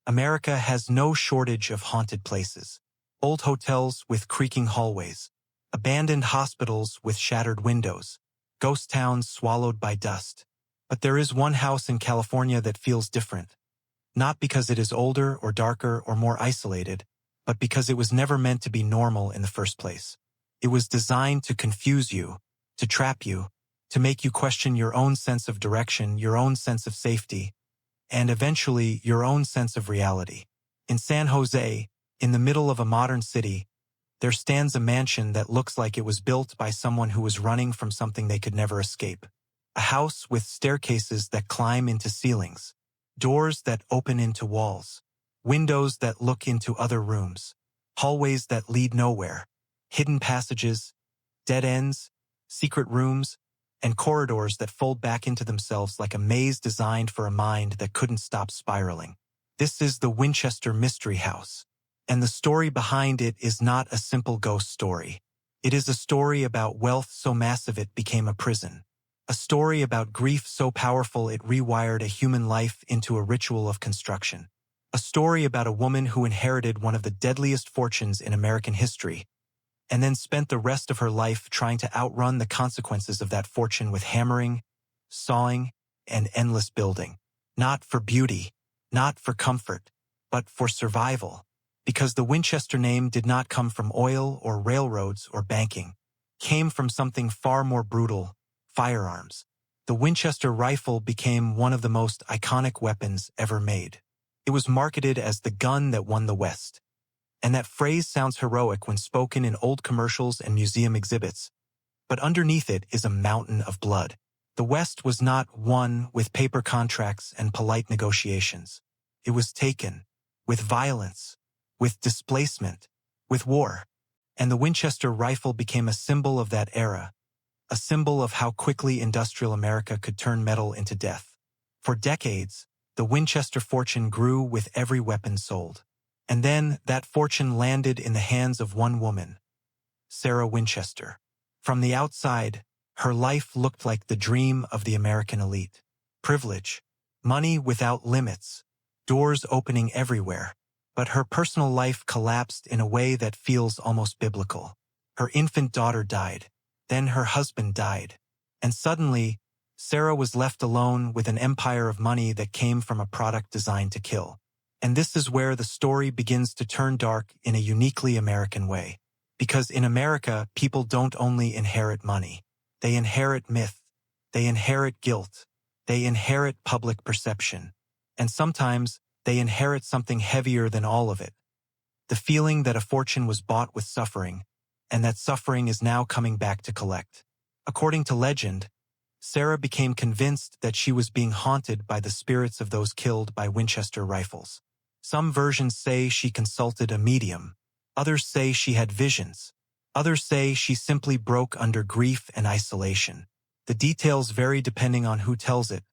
America has no shortage of haunted places. Old hotels with creaking hallways, abandoned hospitals with shattered windows, ghost towns swallowed by dust. But there is one house in California that feels different. Not because it is older or darker or more isolated, but because it was never meant to be normal in the first place. It was designed to confuse you, to trap you, to make you question your own sense of direction, your own sense of safety, and eventually your own sense of reality. In San Jose, in the middle of a modern city, there stands a mansion that looks like it was built by someone who was running from something they could never escape. A house with staircases that climb into ceilings, doors that open into walls, windows that look into other rooms, hallways that lead nowhere, hidden passages, dead ends, secret rooms, and corridors that fold back into themselves like a maze designed for a mind that couldn't stop spiraling. This is the Winchester Mystery House, and the story behind it is not a simple ghost story. It is a story about wealth so massive it became a prison. A story about grief so powerful it rewired a human life into a ritual of construction. A story about a woman who inherited one of the deadliest fortunes in American history, and then spent the rest of her life trying to outrun the consequences of that fortune with hammering, sawing, and endless building. Not for beauty, not for comfort, but for survival. Because the Winchester name did not come from oil or railroads or banking. Came from something far more brutal: firearms. The Winchester rifle became one of the most iconic weapons ever made. It was marketed as the gun that won the West. And that phrase sounds heroic when spoken in old commercials and museum exhibits. But underneath it is a mountain of blood. The West was not won with paper contracts and polite negotiations. It was taken with violence, with displacement, with war. And the Winchester rifle became a symbol of that era, a symbol of how quickly industrial America could turn metal into death. For decades, the Winchester fortune grew with every weapon sold. And then that fortune landed in the hands of one woman, Sarah Winchester. From the outside, her life looked like the dream of the American elite. Privilege, money without limits, doors opening everywhere. But her personal life collapsed in a way that feels almost biblical. Her infant daughter died. Then her husband died. And suddenly, Sarah was left alone with an empire of money that came from a product designed to kill. And this is where the story begins to turn dark in a uniquely American way. Because in America, people don't only inherit money. They inherit myth. They inherit guilt. They inherit public perception. And sometimes, they inherit something heavier than all of it. The feeling that a fortune was bought with suffering, and that suffering is now coming back to collect. According to legend, Sarah became convinced that she was being haunted by the spirits of those killed by Winchester rifles. Some versions say she consulted a medium. Others say she had visions. Others say she simply broke under grief and isolation. The details vary depending on who tells it,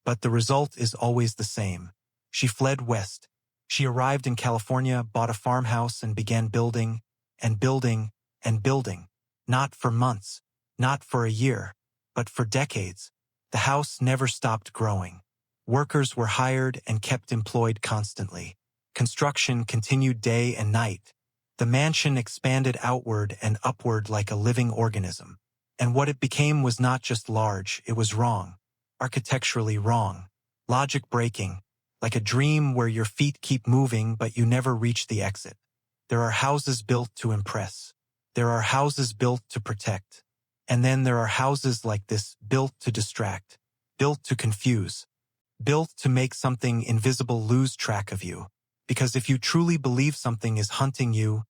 but the result is always the same. She fled west. She arrived in California, bought a farmhouse, and began building, and building, and building. Not for months, not for a year, but for decades. The house never stopped growing. Workers were hired and kept employed constantly. Construction continued day and night. The mansion expanded outward and upward like a living organism. And what it became was not just large, it was wrong. Architecturally wrong. Logic breaking. Like a dream where your feet keep moving but you never reach the exit. There are houses built to impress. There are houses built to protect. And then there are houses like this built to distract, built to confuse, built to make something invisible lose track of you. Because if you truly believe something is hunting you,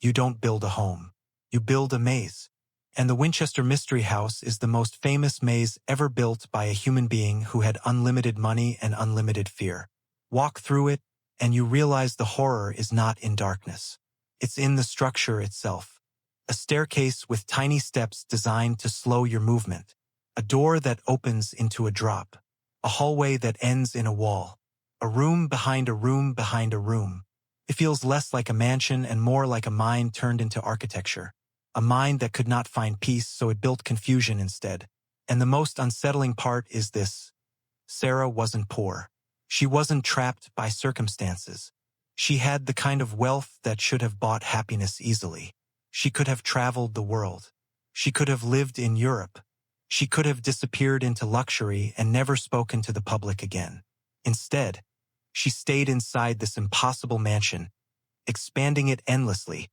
you don't build a home. You build a maze. And the Winchester Mystery House is the most famous maze ever built by a human being who had unlimited money and unlimited fear. Walk through it, and you realize the horror is not in darkness. It's in the structure itself. A staircase with tiny steps designed to slow your movement. A door that opens into a drop. A hallway that ends in a wall. A room behind a room behind a room. It feels less like a mansion and more like a mind turned into architecture. A mind that could not find peace, so it built confusion instead. And the most unsettling part is this. Sarah wasn't poor. She wasn't trapped by circumstances. She had the kind of wealth that should have bought happiness easily. She could have traveled the world. She could have lived in Europe. She could have disappeared into luxury and never spoken to the public again. Instead, she stayed inside this impossible mansion, expanding it endlessly,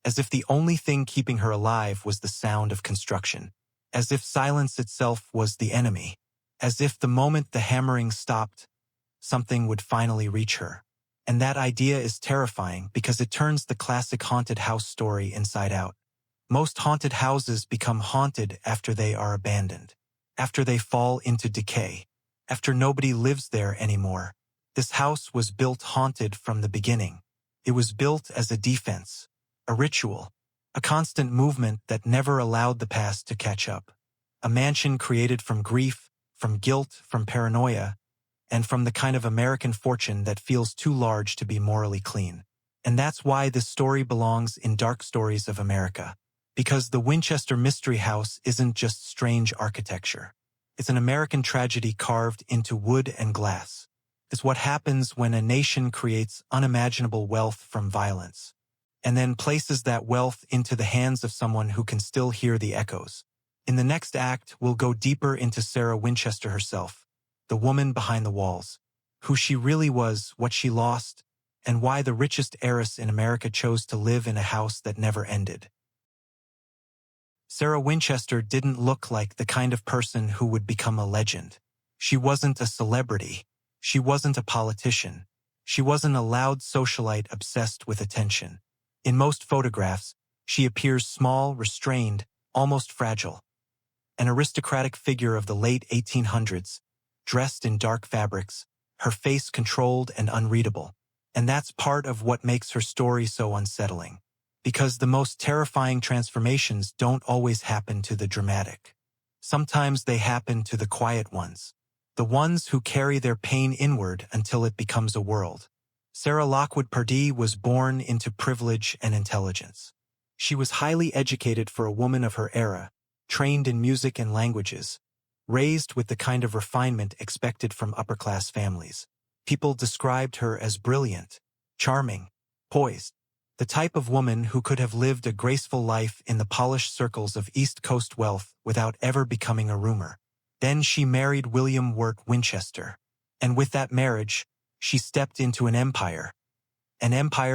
as if the only thing keeping her alive was the sound of construction, as if silence itself was the enemy, as if the moment the hammering stopped, something would finally reach her. And that idea is terrifying because it turns the classic haunted house story inside out. Most haunted houses become haunted after they are abandoned, after they fall into decay, after nobody lives there anymore. This house was built haunted from the beginning. It was built as a defense, a ritual, a constant movement that never allowed the past to catch up. A mansion created from grief, from guilt, from paranoia, and from the kind of American fortune that feels too large to be morally clean. And that's why this story belongs in Dark Stories of America. Because the Winchester Mystery House isn't just strange architecture. It's an American tragedy carved into wood and glass. It's what happens when a nation creates unimaginable wealth from violence, and then places that wealth into the hands of someone who can still hear the echoes. In the next act, we'll go deeper into Sarah Winchester herself, the woman behind the walls, who she really was, what she lost, and why the richest heiress in America chose to live in a house that never ended. Sarah Winchester didn't look like the kind of person who would become a legend. She wasn't a celebrity. She wasn't a politician. She wasn't a loud socialite obsessed with attention. In most photographs, she appears small, restrained, almost fragile. An aristocratic figure of the late 1800s, dressed in dark fabrics, her face controlled and unreadable. And that's part of what makes her story so unsettling. Because the most terrifying transformations don't always happen to the dramatic. Sometimes they happen to the quiet ones. The ones who carry their pain inward until it becomes a world. Sarah Lockwood Pardee was born into privilege and intelligence. She was highly educated for a woman of her era, trained in music and languages, raised with the kind of refinement expected from upper-class families. People described her as brilliant, charming, poised, the type of woman who could have lived a graceful life in the polished circles of East Coast wealth without ever becoming a rumor. Then she married William Wirt Winchester, and with that marriage, she stepped into an empire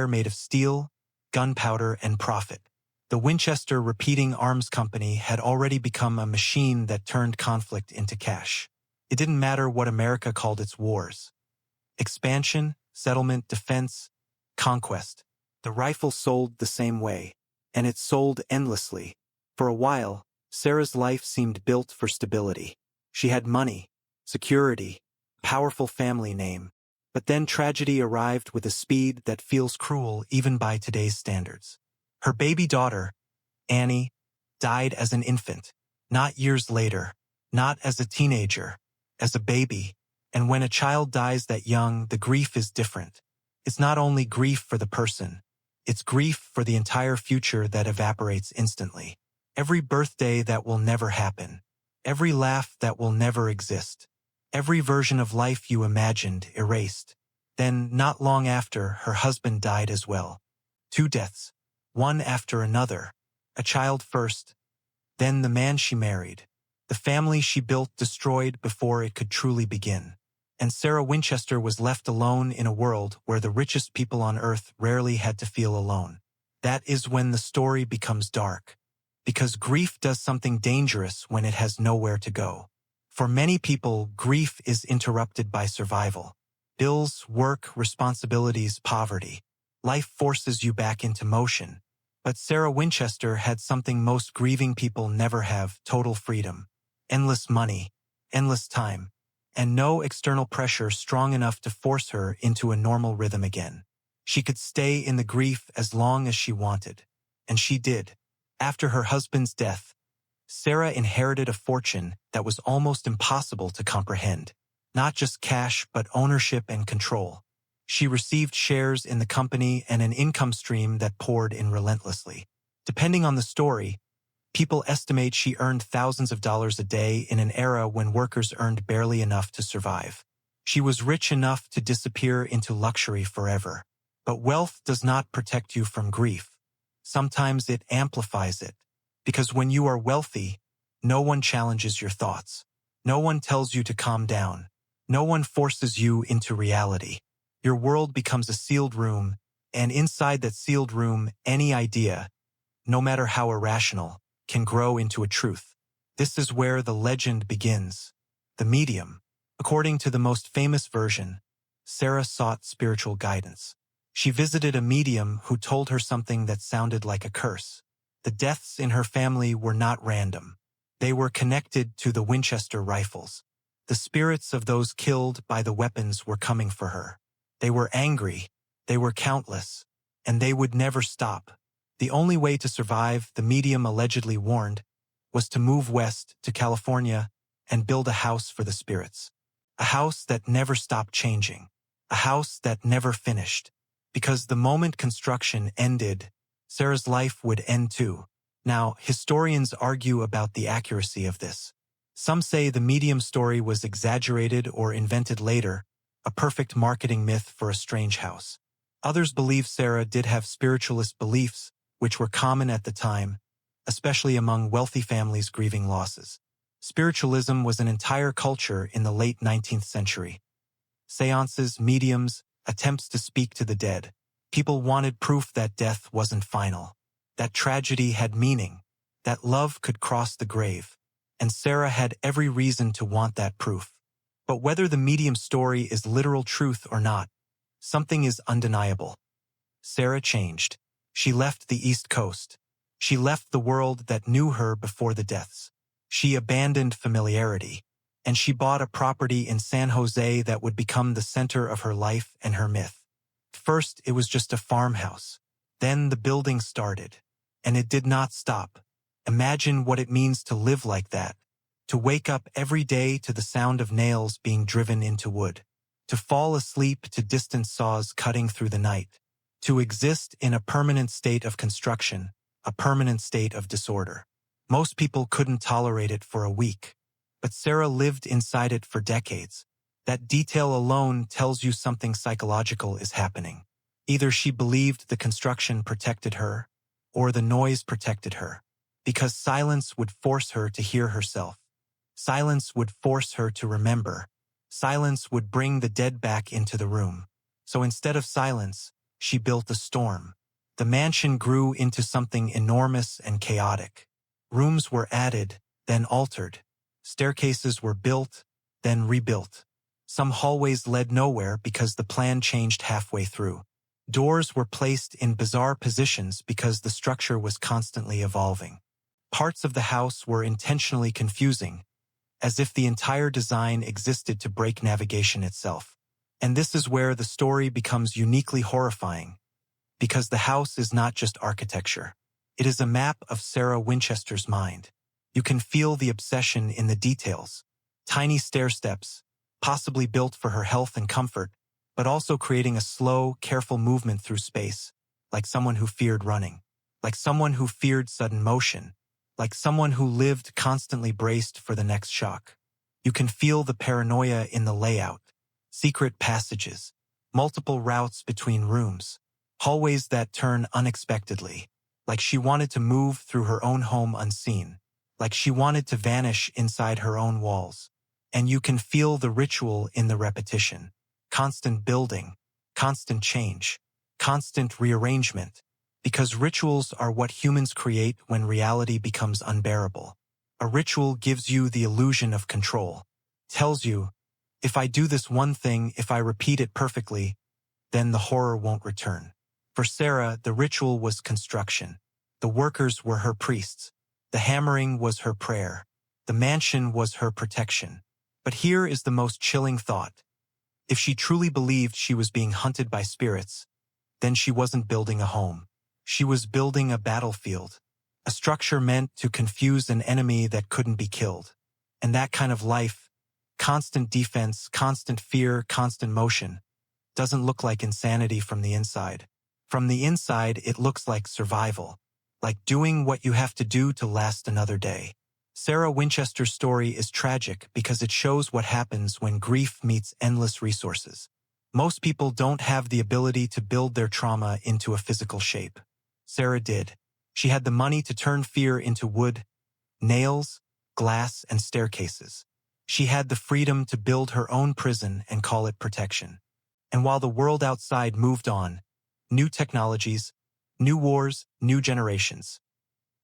made of steel, gunpowder, and profit. The Winchester Repeating Arms Company had already become a machine that turned conflict into cash. It didn't matter what America called its wars. Expansion, settlement, defense, conquest. The rifle sold the same way, and it sold endlessly. For a while, Sarah's life seemed built for stability. She had money, security, powerful family name. But then tragedy arrived with a speed that feels cruel even by today's standards. Her baby daughter, Annie, died as an infant, not years later, not as a teenager, as a baby. And when a child dies that young, the grief is different. It's not only grief for the person, it's grief for the entire future that evaporates instantly. Every birthday that will never happen. Every laugh that will never exist. Every version of life you imagined erased. Then, not long after, her husband died as well. 2 deaths, one after another. A child first, then the man she married. The family she built destroyed before it could truly begin. And Sarah Winchester was left alone in a world where the richest people on earth rarely had to feel alone. That is when the story becomes dark. Because grief does something dangerous when it has nowhere to go. For many people, grief is interrupted by survival. Bills, work, responsibilities, poverty. Life forces you back into motion. But Sarah Winchester had something most grieving people never have: total freedom. Endless money, endless time, and no external pressure strong enough to force her into a normal rhythm again. She could stay in the grief as long as she wanted. And she did. After her husband's death, Sarah inherited a fortune that was almost impossible to comprehend. Not just cash, but ownership and control. She received shares in the company and an income stream that poured in relentlessly. Depending on the story, people estimate she earned thousands of dollars a day in an era when workers earned barely enough to survive. She was rich enough to disappear into luxury forever. But wealth does not protect you from grief. Sometimes it amplifies it. Because when you are wealthy, no one challenges your thoughts. No one tells you to calm down. No one forces you into reality. Your world becomes a sealed room, and inside that sealed room, any idea, no matter how irrational, can grow into a truth. This is where the legend begins. The medium. According to the most famous version, Sarah sought spiritual guidance. She visited a medium who told her something that sounded like a curse. The deaths in her family were not random. They were connected to the Winchester rifles. The spirits of those killed by the weapons were coming for her. They were angry, they were countless, and they would never stop. The only way to survive, the medium allegedly warned, was to move west to California and build a house for the spirits. A house that never stopped changing. A house that never finished. Because the moment construction ended, Sarah's life would end too. Now, historians argue about the accuracy of this. Some say the medium story was exaggerated or invented later, a perfect marketing myth for a strange house. Others believe Sarah did have spiritualist beliefs, which were common at the time, especially among wealthy families grieving losses. Spiritualism was an entire culture in the late 19th century. Seances, mediums, attempts to speak to the dead. People wanted proof that death wasn't final, that tragedy had meaning, that love could cross the grave. And Sarah had every reason to want that proof. But whether the medium story is literal truth or not, something is undeniable. Sarah changed. She left the East Coast. She left the world that knew her before the deaths. She abandoned familiarity, and she bought a property in San Jose that would become the center of her life and her myth. First, it was just a farmhouse. Then the building started, and it did not stop. Imagine what it means to live like that, to wake up every day to the sound of nails being driven into wood, to fall asleep to distant saws cutting through the night, to exist in a permanent state of construction, a permanent state of disorder. Most people couldn't tolerate it for a week, but Sarah lived inside it for decades. That detail alone tells you something psychological is happening. Either she believed the construction protected her, or the noise protected her, because silence would force her to hear herself. Silence would force her to remember. Silence would bring the dead back into the room. So instead of silence, she built a storm. The mansion grew into something enormous and chaotic. Rooms were added, then altered. Staircases were built, then rebuilt. Some hallways led nowhere because the plan changed halfway through. Doors were placed in bizarre positions because the structure was constantly evolving. Parts of the house were intentionally confusing, as if the entire design existed to break navigation itself. And this is where the story becomes uniquely horrifying, because the house is not just architecture. It is a map of Sarah Winchester's mind. You can feel the obsession in the details. Tiny stair steps, possibly built for her health and comfort, but also creating a slow, careful movement through space, like someone who feared running, like someone who feared sudden motion, like someone who lived constantly braced for the next shock. You can feel the paranoia in the layout, secret passages, multiple routes between rooms, hallways that turn unexpectedly, like she wanted to move through her own home unseen, like she wanted to vanish inside her own walls. And you can feel the ritual in the repetition, constant building, constant change, constant rearrangement, because rituals are what humans create when reality becomes unbearable. A ritual gives you the illusion of control, tells you, if I do this one thing, if I repeat it perfectly, then the horror won't return. For Sarah, the ritual was construction. The workers were her priests. The hammering was her prayer. The mansion was her protection. But here is the most chilling thought. If she truly believed she was being hunted by spirits, then she wasn't building a home. She was building a battlefield, a structure meant to confuse an enemy that couldn't be killed. And that kind of life, constant defense, constant fear, constant motion, doesn't look like insanity from the inside. From the inside, it looks like survival, like doing what you have to do to last another day. Sarah Winchester's story is tragic because it shows what happens when grief meets endless resources. Most people don't have the ability to build their trauma into a physical shape. Sarah did. She had the money to turn fear into wood, nails, glass, and staircases. She had the freedom to build her own prison and call it protection. And while the world outside moved on, new technologies, new wars, new generations,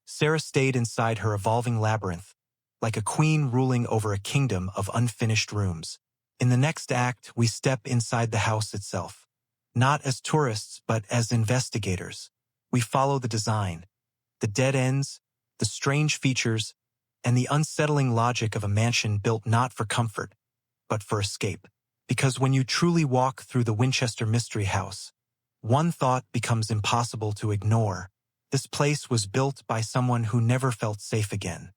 Sarah stayed inside her evolving labyrinth, like a queen ruling over a kingdom of unfinished rooms. In the next act, we step inside the house itself. Not as tourists, but as investigators. We follow the design, the dead ends, the strange features, and the unsettling logic of a mansion built not for comfort, but for escape. Because when you truly walk through the Winchester Mystery House, one thought becomes impossible to ignore. This place was built by someone who never felt safe again.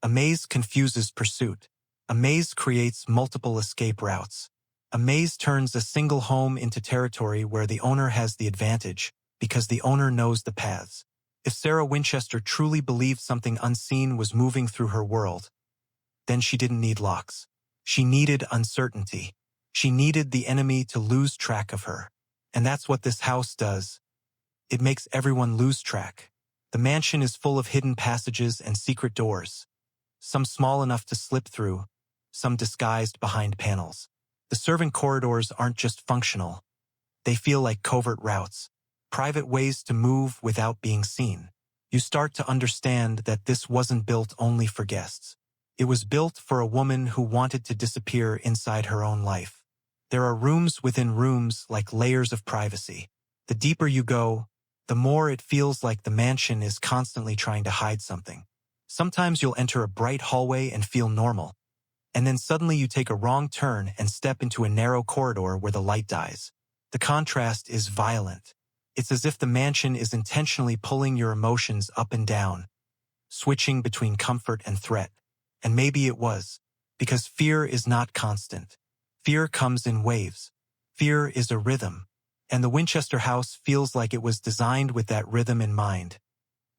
A maze confuses pursuit. A maze creates multiple escape routes. A maze turns a single home into territory where the owner has the advantage, because the owner knows the paths. If Sarah Winchester truly believed something unseen was moving through her world, then she didn't need locks. She needed uncertainty. She needed the enemy to lose track of her. And that's what this house does. It makes everyone lose track. The mansion is full of hidden passages and secret doors, some small enough to slip through, some disguised behind panels. The servant corridors aren't just functional. They feel like covert routes, private ways to move without being seen. You start to understand that this wasn't built only for guests. It was built for a woman who wanted to disappear inside her own life. There are rooms within rooms, like layers of privacy. The deeper you go, the more it feels like the mansion is constantly trying to hide something. Sometimes you'll enter a bright hallway and feel normal, and then suddenly you take a wrong turn and step into a narrow corridor where the light dies. The contrast is violent. It's as if the mansion is intentionally pulling your emotions up and down, switching between comfort and threat. And maybe it was, because fear is not constant. Fear comes in waves. Fear is a rhythm. And the Winchester house feels like it was designed with that rhythm in mind.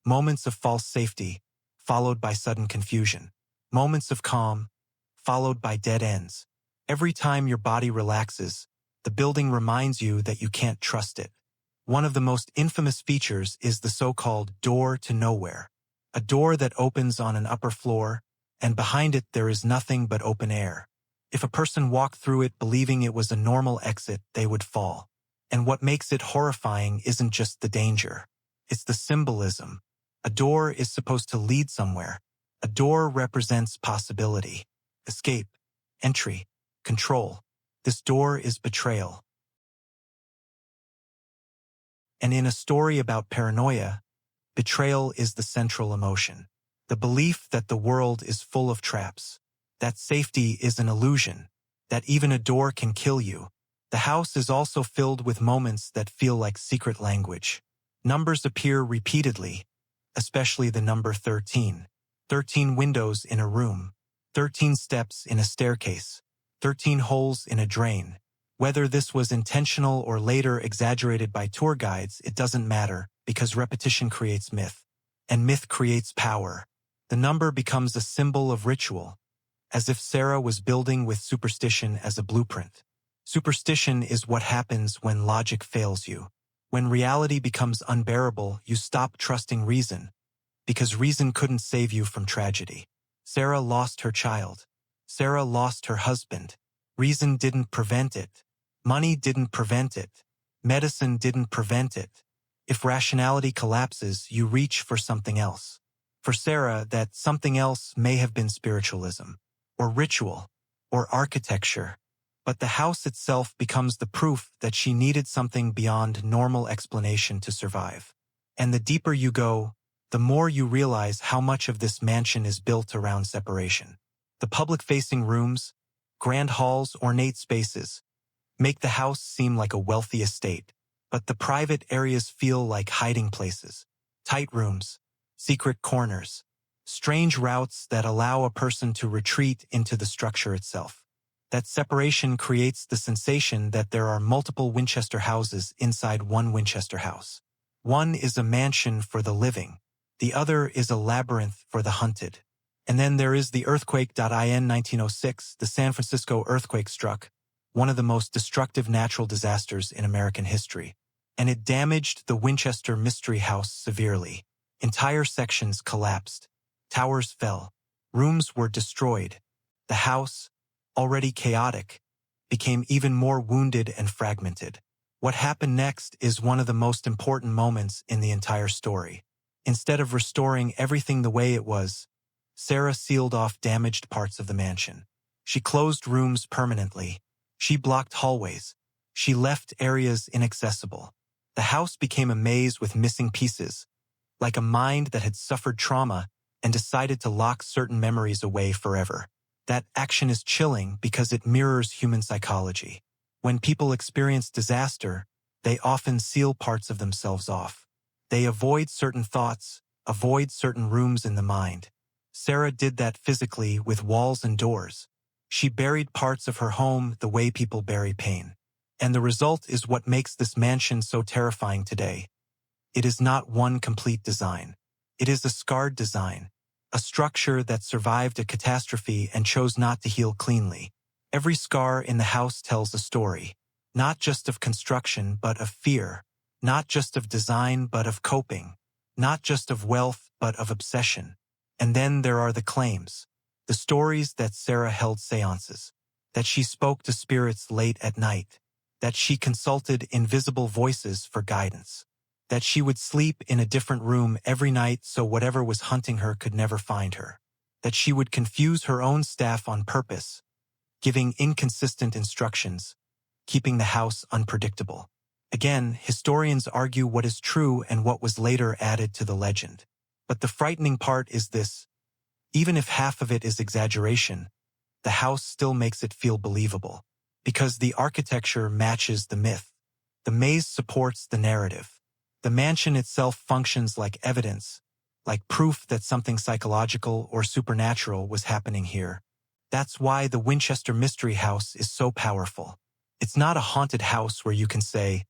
Moments of false safety, followed by sudden confusion. Moments of calm, followed by dead ends. Every time your body relaxes, the building reminds you that you can't trust it. One of the most infamous features is the so-called door to nowhere. A door that opens on an upper floor, and behind it there is nothing but open air. If a person walked through it believing it was a normal exit, they would fall. And what makes it horrifying isn't just the danger. It's the symbolism. A door is supposed to lead somewhere. A door represents possibility, escape, entry, control. This door is betrayal. And in a story about paranoia, betrayal is the central emotion. The belief that the world is full of traps, that safety is an illusion, that even a door can kill you. The house is also filled with moments that feel like secret language. Numbers appear repeatedly, especially the number 13. 13 windows in a room, 13 steps in a staircase, 13 holes in a drain. Whether this was intentional or later exaggerated by tour guides, it doesn't matter, because repetition creates myth, and myth creates power. The number becomes a symbol of ritual, as if Sarah was building with superstition as a blueprint. Superstition is what happens when logic fails you. When reality becomes unbearable, you stop trusting reason, because reason couldn't save you from tragedy. Sarah lost her child. Sarah lost her husband. Reason didn't prevent it. Money didn't prevent it. Medicine didn't prevent it. If rationality collapses, you reach for something else. For Sarah, that something else may have been spiritualism, or ritual, or architecture. But the house itself becomes the proof that she needed something beyond normal explanation to survive. And the deeper you go, the more you realize how much of this mansion is built around separation. The public-facing rooms, grand halls, ornate spaces, make the house seem like a wealthy estate, but the private areas feel like hiding places, tight rooms, secret corners, strange routes that allow a person to retreat into the structure itself. That separation creates the sensation that there are multiple Winchester houses inside one Winchester house. One is a mansion for the living. The other is a labyrinth for the hunted. And then there is the earthquake.in 1906, the San Francisco earthquake struck, one of the most destructive natural disasters in American history. And it damaged the Winchester Mystery House severely. Entire sections collapsed. Towers fell. Rooms were destroyed. The house, already chaotic, became even more wounded and fragmented. What happened next is one of the most important moments in the entire story. Instead of restoring everything the way it was, Sarah sealed off damaged parts of the mansion. She closed rooms permanently. She blocked hallways. She left areas inaccessible. The house became a maze with missing pieces, like a mind that had suffered trauma and decided to lock certain memories away forever. That action is chilling because it mirrors human psychology. When people experience disaster, they often seal parts of themselves off. They avoid certain thoughts, avoid certain rooms in the mind. Sarah did that physically with walls and doors. She buried parts of her home the way people bury pain. And the result is what makes this mansion so terrifying today. It is not one complete design. It is a scarred design, a structure that survived a catastrophe and chose not to heal cleanly. Every scar in the house tells a story, not just of construction but of fear, not just of design but of coping, not just of wealth but of obsession. And then there are the claims, the stories that Sarah held seances, that she spoke to spirits late at night, that she consulted invisible voices for guidance, that she would sleep in a different room every night so whatever was hunting her could never find her, that she would confuse her own staff on purpose, giving inconsistent instructions, keeping the house unpredictable. Again, historians argue what is true and what was later added to the legend. But the frightening part is this: even if half of it is exaggeration, the house still makes it feel believable, because the architecture matches the myth. The maze supports the narrative. The mansion itself functions like evidence, like proof that something psychological or supernatural was happening here. That's why the Winchester Mystery House is so powerful. It's not a haunted house where you can say,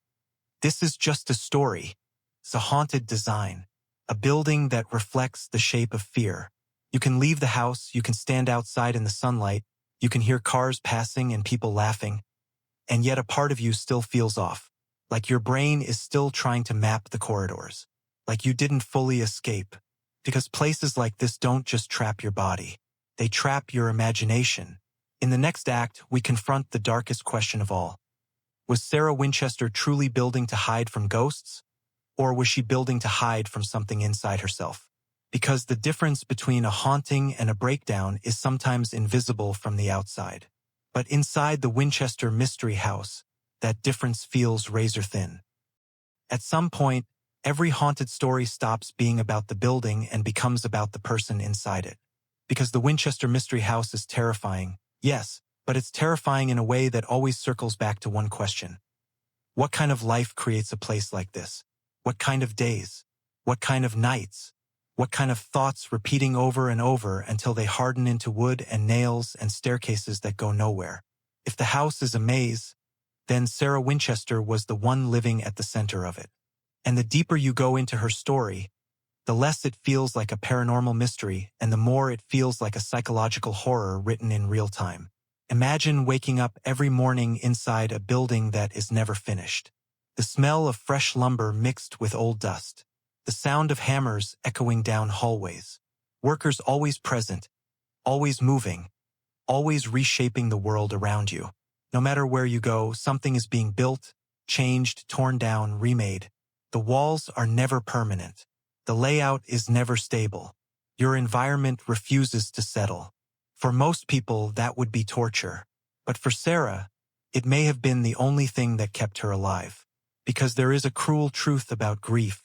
"This is just a story." It's a haunted design, a building that reflects the shape of fear. You can leave the house, you can stand outside in the sunlight, you can hear cars passing and people laughing, and yet a part of you still feels off, like your brain is still trying to map the corridors, like you didn't fully escape. Because places like this don't just trap your body, they trap your imagination. In the next act, we confront the darkest question of all. Was Sarah Winchester truly building to hide from ghosts? Or was she building to hide from something inside herself? Because the difference between a haunting and a breakdown is sometimes invisible from the outside. But inside the Winchester Mystery House, that difference feels razor thin. At some point, every haunted story stops being about the building and becomes about the person inside it. Because the Winchester Mystery House is terrifying, yes, but it's terrifying in a way that always circles back to one question. What kind of life creates a place like this? What kind of days? What kind of nights? What kind of thoughts repeating over and over until they harden into wood and nails and staircases that go nowhere? If the house is a maze, then Sarah Winchester was the one living at the center of it. And the deeper you go into her story, the less it feels like a paranormal mystery and the more it feels like a psychological horror written in real time. Imagine waking up every morning inside a building that is never finished. The smell of fresh lumber mixed with old dust. The sound of hammers echoing down hallways. Workers always present, always moving, always reshaping the world around you. No matter where you go, something is being built, changed, torn down, remade. The walls are never permanent. The layout is never stable. Your environment refuses to settle. For most people, that would be torture. But for Sarah, it may have been the only thing that kept her alive. Because there is a cruel truth about grief.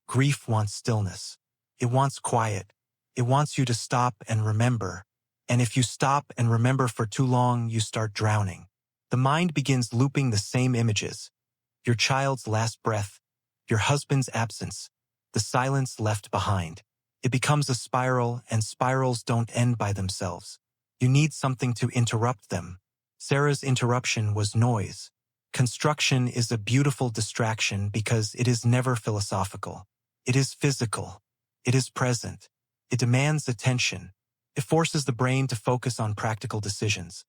Grief wants stillness. It wants quiet. It wants you to stop and remember. And if you stop and remember for too long, you start drowning. The mind begins looping the same images. Your child's last breath, your husband's absence, the silence left behind. It becomes a spiral, and spirals don't end by themselves. You need something to interrupt them. Sarah's interruption was noise. Construction is a beautiful distraction because it is never philosophical. It is physical. It is present. It demands attention. It forces the brain to focus on practical decisions.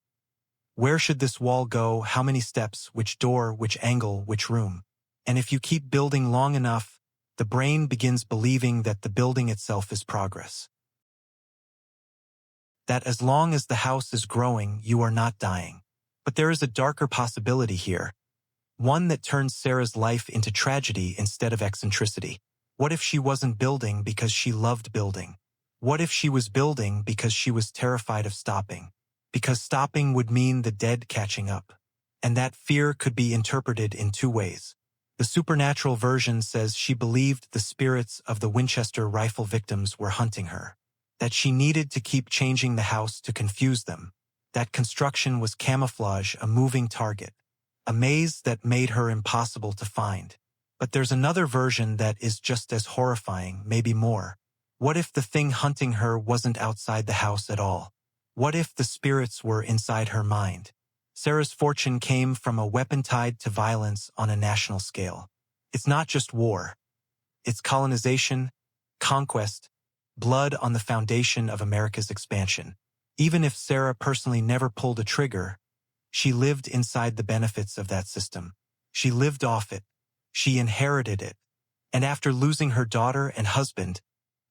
Where should this wall go? How many steps? Which door? Which angle? Which room? And if you keep building long enough, the brain begins believing that the building itself is progress. That as long as the house is growing, you are not dying. But there is a darker possibility here, one that turns Sarah's life into tragedy instead of eccentricity. What if she wasn't building because she loved building? What if she was building because she was terrified of stopping? Because stopping would mean the dead catching up. And that fear could be interpreted in two ways. The supernatural version says she believed the spirits of the Winchester rifle victims were hunting her, that she needed to keep changing the house to confuse them, that construction was camouflage, a moving target, a maze that made her impossible to find. But there's another version that is just as horrifying, maybe more. What if the thing hunting her wasn't outside the house at all? What if the spirits were inside her mind? Sarah's fortune came from a weapon tied to violence on a national scale. It's not just war. It's colonization, conquest, blood on the foundation of America's expansion. Even if Sarah personally never pulled a trigger, she lived inside the benefits of that system. She lived off it. She inherited it. And after losing her daughter and husband,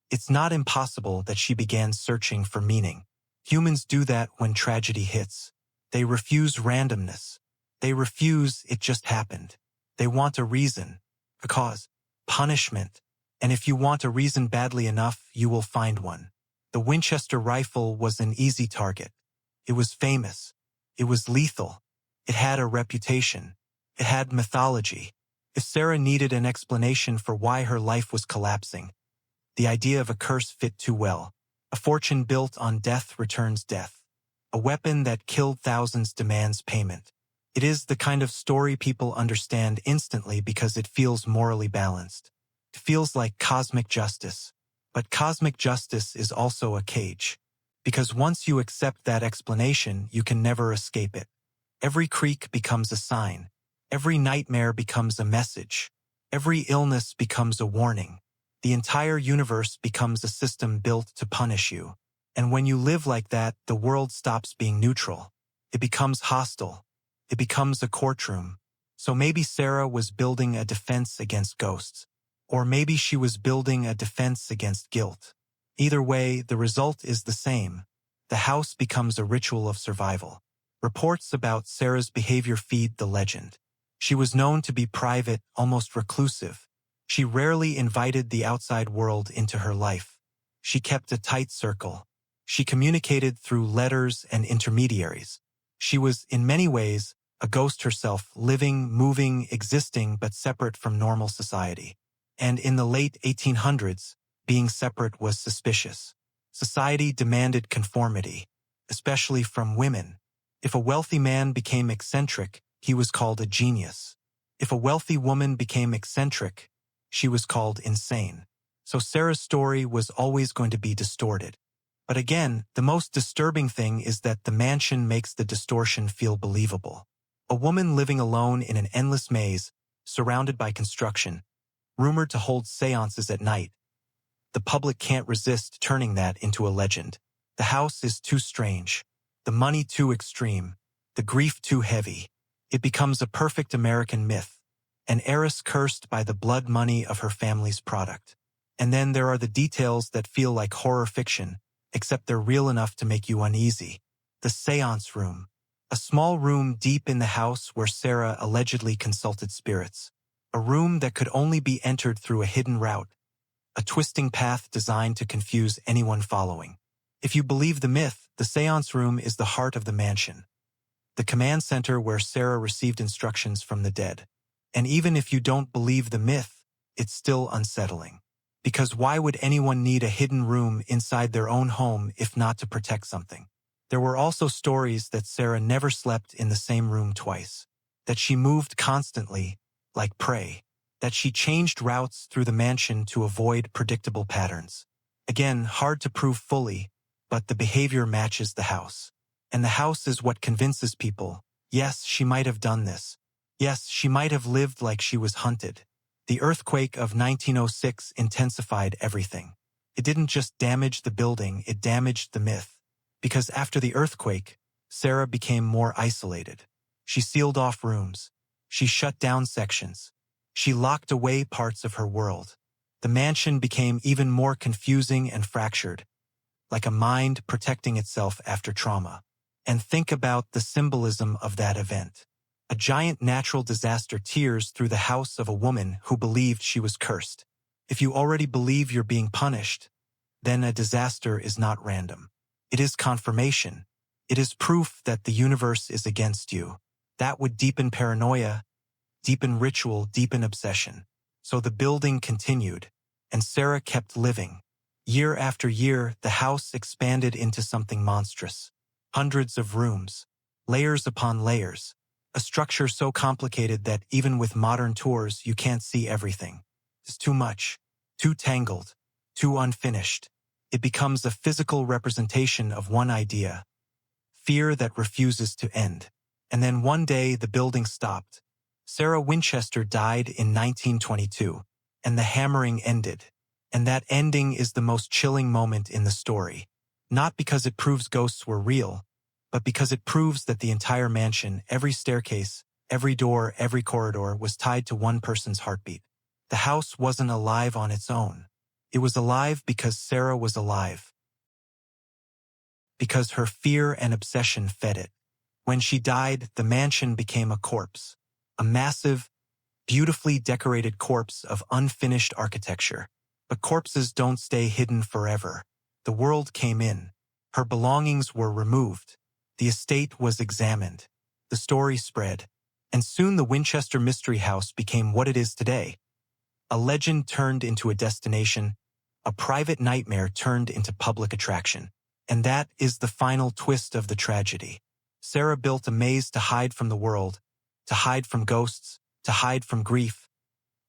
it's not impossible that she began searching for meaning. Humans do that when tragedy hits. They refuse randomness. They refuse it just happened. They want a reason, a cause, punishment. And if you want a reason badly enough, you will find one. The Winchester rifle was an easy target. It was famous. It was lethal. It had a reputation. It had mythology. If Sarah needed an explanation for why her life was collapsing, the idea of a curse fit too well. A fortune built on death returns death. A weapon that killed thousands demands payment. It is the kind of story people understand instantly because it feels morally balanced. It feels like cosmic justice. But cosmic justice is also a cage. Because once you accept that explanation, you can never escape it. Every creak becomes a sign. Every nightmare becomes a message. Every illness becomes a warning. The entire universe becomes a system built to punish you. And when you live like that, the world stops being neutral. It becomes hostile. It becomes a courtroom. So maybe Sarah was building a defense against ghosts. Or maybe she was building a defense against guilt. Either way, the result is the same. The house becomes a ritual of survival. Reports about Sarah's behavior feed the legend. She was known to be private, almost reclusive. She rarely invited the outside world into her life. She kept a tight circle. She communicated through letters and intermediaries. She was, in many ways, a ghost herself, living, moving, existing, but separate from normal society. And in the late 1800s, being separate was suspicious. Society demanded conformity, especially from women. If a wealthy man became eccentric, he was called a genius. If a wealthy woman became eccentric, she was called insane. So Sarah's story was always going to be distorted. But again, the most disturbing thing is that the mansion makes the distortion feel believable. A woman living alone in an endless maze, surrounded by construction, rumored to hold seances at night. The public can't resist turning that into a legend. The house is too strange, the money too extreme, the grief too heavy. It becomes a perfect American myth, an heiress cursed by the blood money of her family's product. And then there are the details that feel like horror fiction, except they're real enough to make you uneasy. The seance room, a small room deep in the house where Sarah allegedly consulted spirits. A room that could only be entered through a hidden route, a twisting path designed to confuse anyone following. If you believe the myth, the seance room is the heart of the mansion, the command center where Sarah received instructions from the dead. And even if you don't believe the myth, it's still unsettling. Because why would anyone need a hidden room inside their own home if not to protect something? There were also stories that Sarah never slept in the same room twice, that she moved constantly, like prey, that she changed routes through the mansion to avoid predictable patterns. Again, hard to prove fully, but the behavior matches the house. And the house is what convinces people, yes, she might have done this. Yes, she might have lived like she was hunted. The earthquake of 1906 intensified everything. It didn't just damage the building, it damaged the myth. Because after the earthquake, Sarah became more isolated. She sealed off rooms. She shut down sections. She locked away parts of her world. The mansion became even more confusing and fractured, like a mind protecting itself after trauma. And think about the symbolism of that event. A giant natural disaster tears through the house of a woman who believed she was cursed. If you already believe you're being punished, then a disaster is not random. It is confirmation. It is proof that the universe is against you. That would deepen paranoia, deepen ritual, deepen obsession. So the building continued, and Sarah kept living. Year after year, the house expanded into something monstrous. Hundreds of rooms, layers upon layers, a structure so complicated that even with modern tours you can't see everything. It's too much, too tangled, too unfinished. It becomes a physical representation of one idea, fear that refuses to end. And then one day the building stopped. Sarah Winchester died in 1922, and the hammering ended. And that ending is the most chilling moment in the story. Not because it proves ghosts were real, but because it proves that the entire mansion, every staircase, every door, every corridor was tied to one person's heartbeat. The house wasn't alive on its own. It was alive because Sarah was alive. Because her fear and obsession fed it. When she died, the mansion became a corpse. A massive, beautifully decorated corpse of unfinished architecture. But corpses don't stay hidden forever. The world came in. Her belongings were removed. The estate was examined. The story spread. And soon the Winchester Mystery House became what it is today. A legend turned into a destination. A private nightmare turned into public attraction. And that is the final twist of the tragedy. Sarah built a maze to hide from the world, to hide from ghosts, to hide from grief.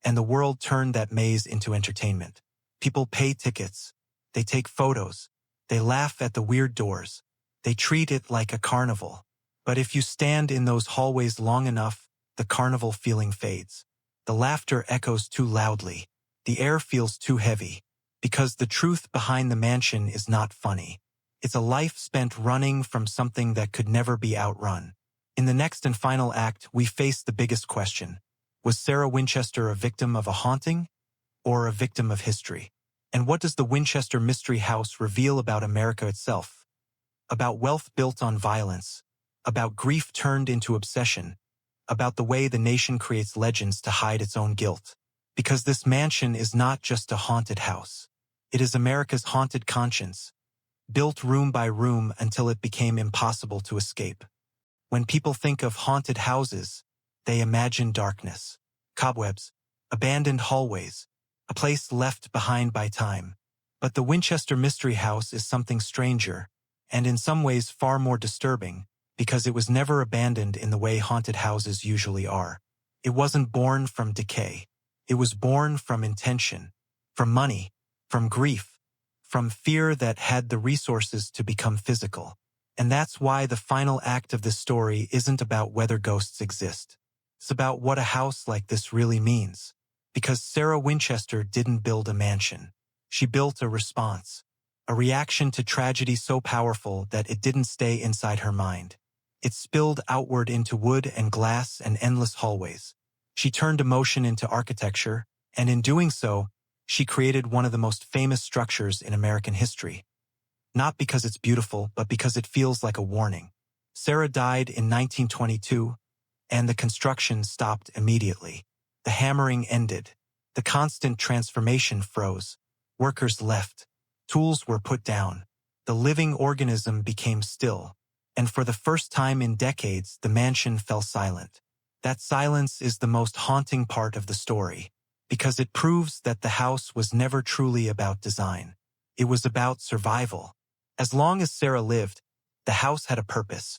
And the world turned that maze into entertainment. People pay tickets. They take photos. They laugh at the weird doors. They treat it like a carnival. But if you stand in those hallways long enough, the carnival feeling fades. The laughter echoes too loudly. The air feels too heavy. Because the truth behind the mansion is not funny. It's a life spent running from something that could never be outrun. In the next and final act, we face the biggest question. Was Sarah Winchester a victim of a haunting or a victim of history? And what does the Winchester Mystery House reveal about America itself? About wealth built on violence, about grief turned into obsession, about the way the nation creates legends to hide its own guilt. Because this mansion is not just a haunted house. It is America's haunted conscience, built room by room until it became impossible to escape. When people think of haunted houses, they imagine darkness, cobwebs, abandoned hallways, a place left behind by time. But the Winchester Mystery House is something stranger, and in some ways far more disturbing, because it was never abandoned in the way haunted houses usually are. It wasn't born from decay. It was born from intention, from money, from grief, from fear that had the resources to become physical. And that's why the final act of this story isn't about whether ghosts exist. It's about what a house like this really means. Because Sarah Winchester didn't build a mansion. She built a response. A reaction to tragedy so powerful that it didn't stay inside her mind. It spilled outward into wood and glass and endless hallways. She turned emotion into architecture, and in doing so, she created one of the most famous structures in American history. Not because it's beautiful, but because it feels like a warning. Sarah died in 1922, and the construction stopped immediately. The hammering ended. The constant transformation froze. Workers left. Tools were put down. The living organism became still. And for the first time in decades, the mansion fell silent. That silence is the most haunting part of the story, because it proves that the house was never truly about design. It was about survival. As long as Sarah lived, the house had a purpose.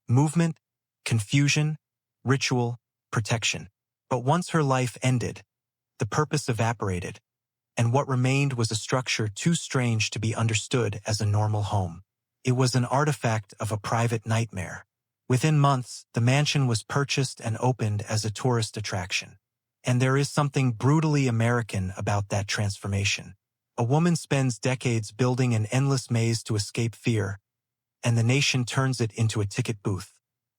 Movement, confusion, ritual, protection. But once her life ended, the purpose evaporated, and what remained was a structure too strange to be understood as a normal home. It was an artifact of a private nightmare. Within months, the mansion was purchased and opened as a tourist attraction. And there is something brutally American about that transformation. A woman spends decades building an endless maze to escape fear, and the nation turns it into a ticket booth.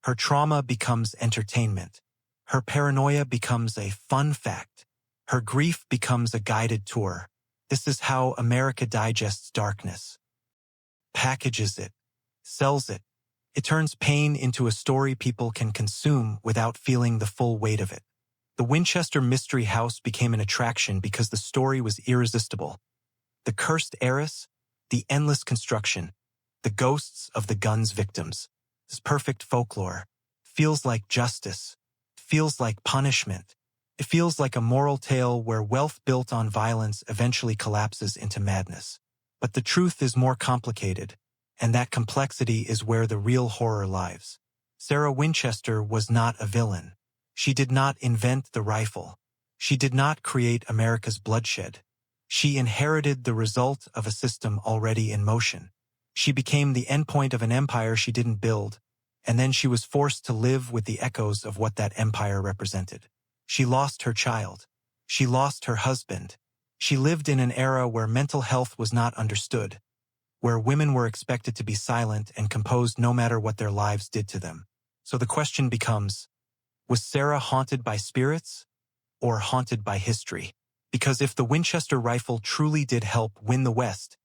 Her trauma becomes entertainment. Her paranoia becomes a fun fact. Her grief becomes a guided tour. This is how America digests darkness. Packages it. Sells it. It turns pain into a story people can consume without feeling the full weight of it. The Winchester Mystery House became an attraction because the story was irresistible. The cursed heiress, the endless construction, the ghosts of the gun's victims. This perfect folklore feels like justice, feels like punishment. It feels like a moral tale where wealth built on violence eventually collapses into madness. But the truth is more complicated, and that complexity is where the real horror lies. Sarah Winchester was not a villain. She did not invent the rifle. She did not create America's bloodshed. She inherited the result of a system already in motion. She became the endpoint of an empire she didn't build, and then she was forced to live with the echoes of what that empire represented. She lost her child. She lost her husband. She lived in an era where mental health was not understood, where women were expected to be silent and composed no matter what their lives did to them. So the question becomes, was Sarah haunted by spirits or haunted by history? Because if the Winchester rifle truly did help win the West,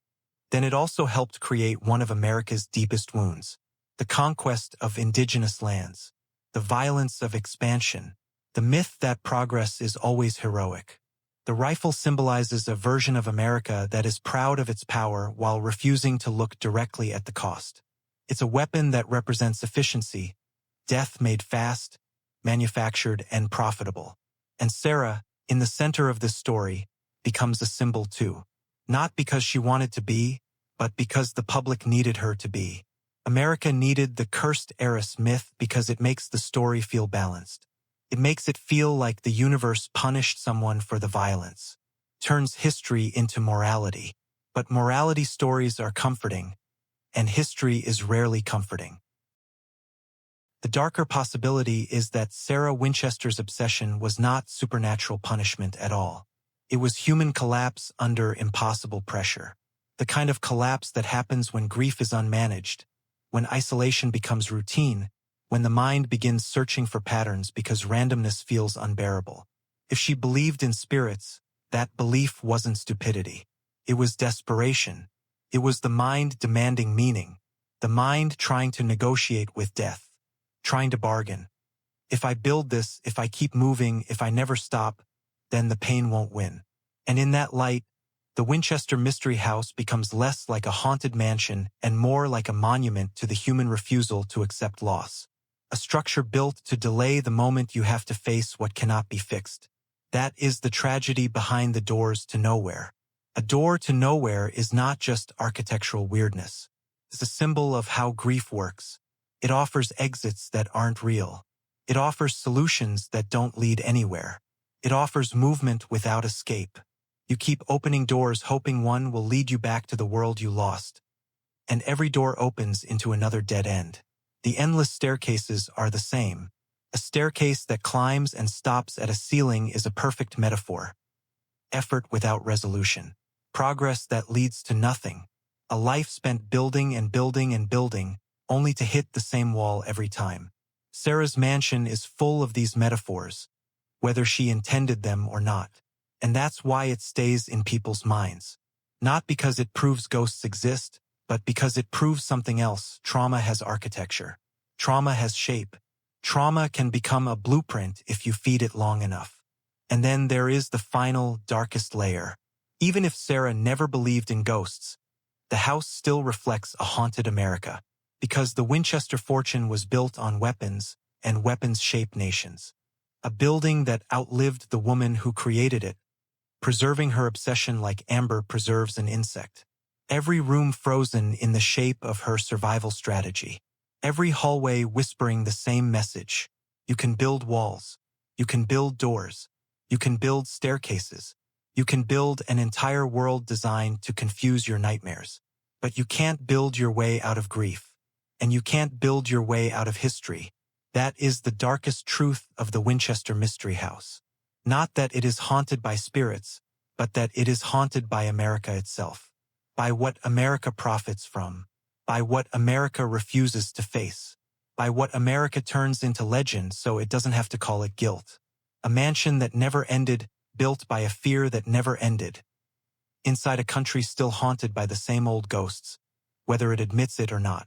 then it also helped create one of America's deepest wounds, the conquest of indigenous lands, the violence of expansion, the myth that progress is always heroic. The rifle symbolizes a version of America that is proud of its power while refusing to look directly at the cost. It's a weapon that represents efficiency, death made fast, manufactured, and profitable. And Sarah, in the center of this story, becomes a symbol too. Not because she wanted to be, but because the public needed her to be. America needed the cursed heiress myth because it makes the story feel balanced. It makes it feel like the universe punished someone for the violence, turns history into morality. But morality stories are comforting, and history is rarely comforting. The darker possibility is that Sarah Winchester's obsession was not supernatural punishment at all. It was human collapse under impossible pressure. The kind of collapse that happens when grief is unmanaged, when isolation becomes routine, when the mind begins searching for patterns because randomness feels unbearable. If she believed in spirits, that belief wasn't stupidity. It was desperation. It was the mind demanding meaning, the mind trying to negotiate with death, trying to bargain. If I build this, if I keep moving, if I never stop, then the pain won't win. And in that light, the Winchester Mystery House becomes less like a haunted mansion and more like a monument to the human refusal to accept loss. A structure built to delay the moment you have to face what cannot be fixed. That is the tragedy behind the doors to nowhere. A door to nowhere is not just architectural weirdness. It's a symbol of how grief works. It offers exits that aren't real. It offers solutions that don't lead anywhere. It offers movement without escape. You keep opening doors hoping one will lead you back to the world you lost. And every door opens into another dead end. The endless staircases are the same. A staircase that climbs and stops at a ceiling is a perfect metaphor. Effort without resolution. Progress that leads to nothing. A life spent building and building and building, only to hit the same wall every time. Sarah's mansion is full of these metaphors, whether she intended them or not. And that's why it stays in people's minds. Not because it proves ghosts exist, but because it proves something else. Trauma has architecture. Trauma has shape. Trauma can become a blueprint if you feed it long enough. And then there is the final, darkest layer. Even if Sarah never believed in ghosts, the house still reflects a haunted America, because the Winchester fortune was built on weapons, and weapons shape nations. A building that outlived the woman who created it, preserving her obsession like amber preserves an insect. Every room frozen in the shape of her survival strategy. Every hallway whispering the same message. You can build walls. You can build doors. You can build staircases. You can build an entire world designed to confuse your nightmares. But you can't build your way out of grief. And you can't build your way out of history. That is the darkest truth of the Winchester Mystery House. Not that it is haunted by spirits, but that it is haunted by America itself, by what America profits from, by what America refuses to face, by what America turns into legend so it doesn't have to call it guilt. A mansion that never ended, built by a fear that never ended, inside a country still haunted by the same old ghosts, whether it admits it or not.